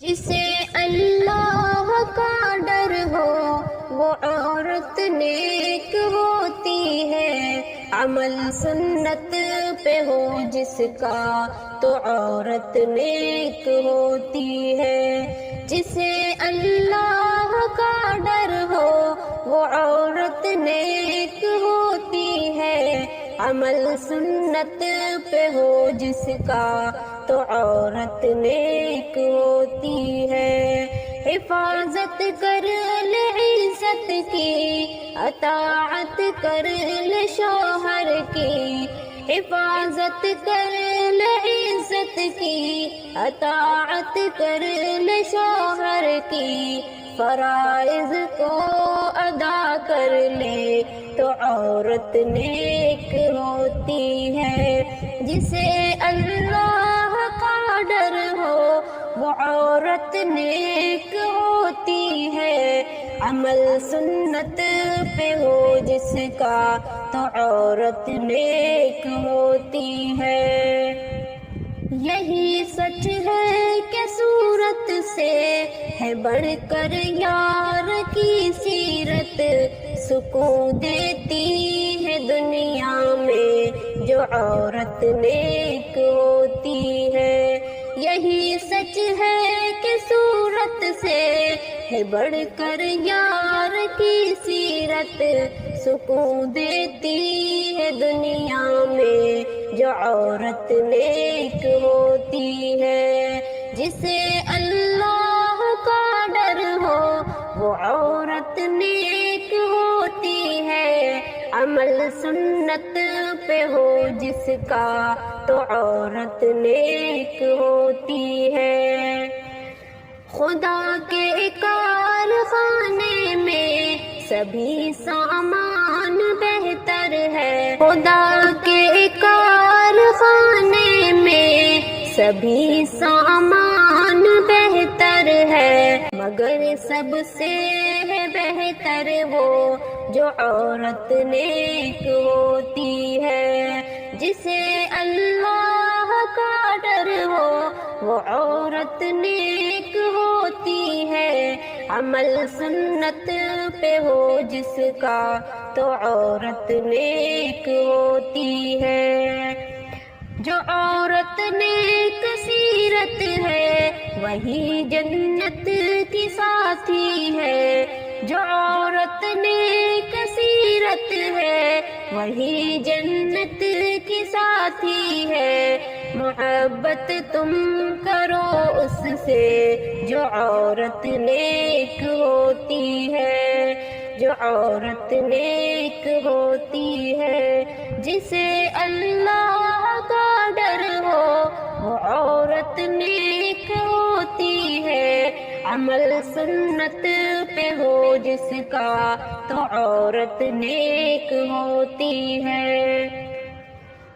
جسے اللہ کا ڈر ہو وہ عورت نیک ہوتی ہے، عمل سنت پہ ہو جس کا تو عورت نیک ہوتی ہے۔ جسے اللہ کا ڈر ہو وہ عورت نیک ہوتی ہے، عمل سنت پہ ہو جس کا تو عورت نیک ہوتی ہے۔ حفاظت کر لے عزت کی، اطاعت کر لے شوہر کی، حفاظت کر لے عزت کی، اطاعت کر لے شوہر کی، فرائض کو ادا کر لے تو عورت نیک ہوتی ہے۔ جسے اللہ کا ڈر ہو وہ عورت نیک ہوتی ہے، عمل سنت پہ ہو جس کا تو عورت نیک ہوتی ہے۔ یہی سچ ہے کہ صورت سے ہے بڑھ کر یار کی سیرت، سکون دیتی ہے دنیا میں جو عورت نیک ہوتی ہے۔ یہی سچ ہے کہ صورت سے ہے بڑھ کر یار کی سیرت، سکون دیتی ہے دنیا میں جو عورت نیک ہوتی ہے۔ جسے اللہ کا ڈر ہو وہ عورت نیک ہوتی ہے، عمل سنت پہ ہو جس کا تو عورت نیک ہوتی ہے۔ خدا کے کارخانے میں سبھی سامان بہتر ہے، خدا کے کارخانے میں سبھی سامان بہتر ہے، مگر سب سے بہتر وہ جو عورت نیک ہوتی ہے۔ جسے اللہ کا ڈر ہو وہ عورت نیک ہوتی ہے، عمل سنت پہ ہو جس کا تو عورت نیک ہوتی ہے۔ جو عورت نیک سیرت ہے وہی جنت کی ساتھی ہے، جو عورت نیک سیرت ہے وہی جنت کی ساتھی ہے۔ محبت تم کرو اس سے جو عورت نیک ہوتی ہے، جو عورت نیک ہوتی ہے۔ جسے اللہ کا ڈر ہو وہ عورت نیک ہوتی ہے، عمل سنت پہ ہو جس کا تو عورت نیک ہوتی ہے۔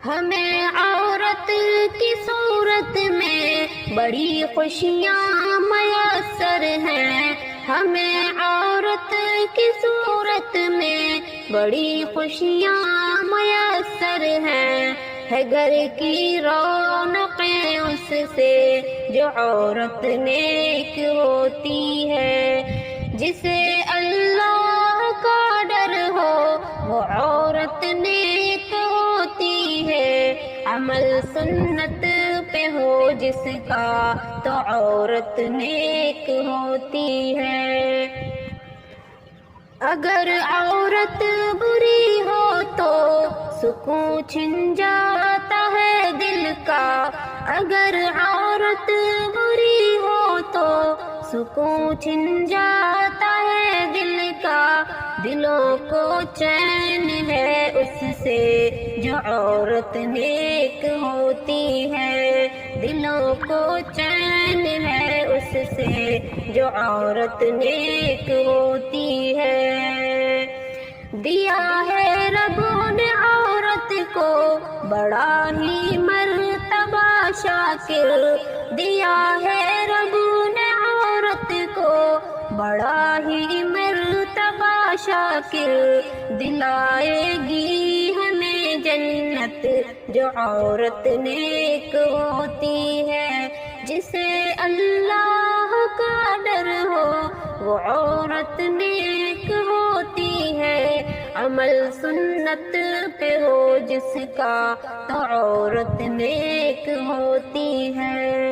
ہمیں عورت کی صورت میں بڑی خوشیاں میسر ہیں، ہمیں عورت کی صورت میں بڑی خوشیاں میسر ہیں، ہے گھر کی رونقیں اس سے جو عورت نیک ہوتی ہے۔ جسے اللہ کا ڈر ہو وہ عورت نیک ہوتی ہے، عمل سنت پہ ہو جس کا تو عورت نیک ہوتی ہے۔ اگر عورت بری ہو تو سکون چھن جاتا ہے دل کا، اگر عورت بری ہو تو سکون چھن جاتا ہے دل کا، دلوں کو چین ہے اس سے جو عورت نیک ہوتی ہے، دلوں کو چین ہے اس سے جو عورت نیک ہوتی ہے۔ دیا ہے رب نے عورت کو بڑا ہی مرتبہ شاکر، دیا ہے رب نے عورت کو بڑا ہی مرتبہ شاکر، دلائے گی ہمیں جنت جو عورت نیک ہوتی ہے۔ جسے اللہ تو عورت نیک ہوتی ہے، عمل سنت پہ ہو جس کا تو عورت نیک ہوتی ہے۔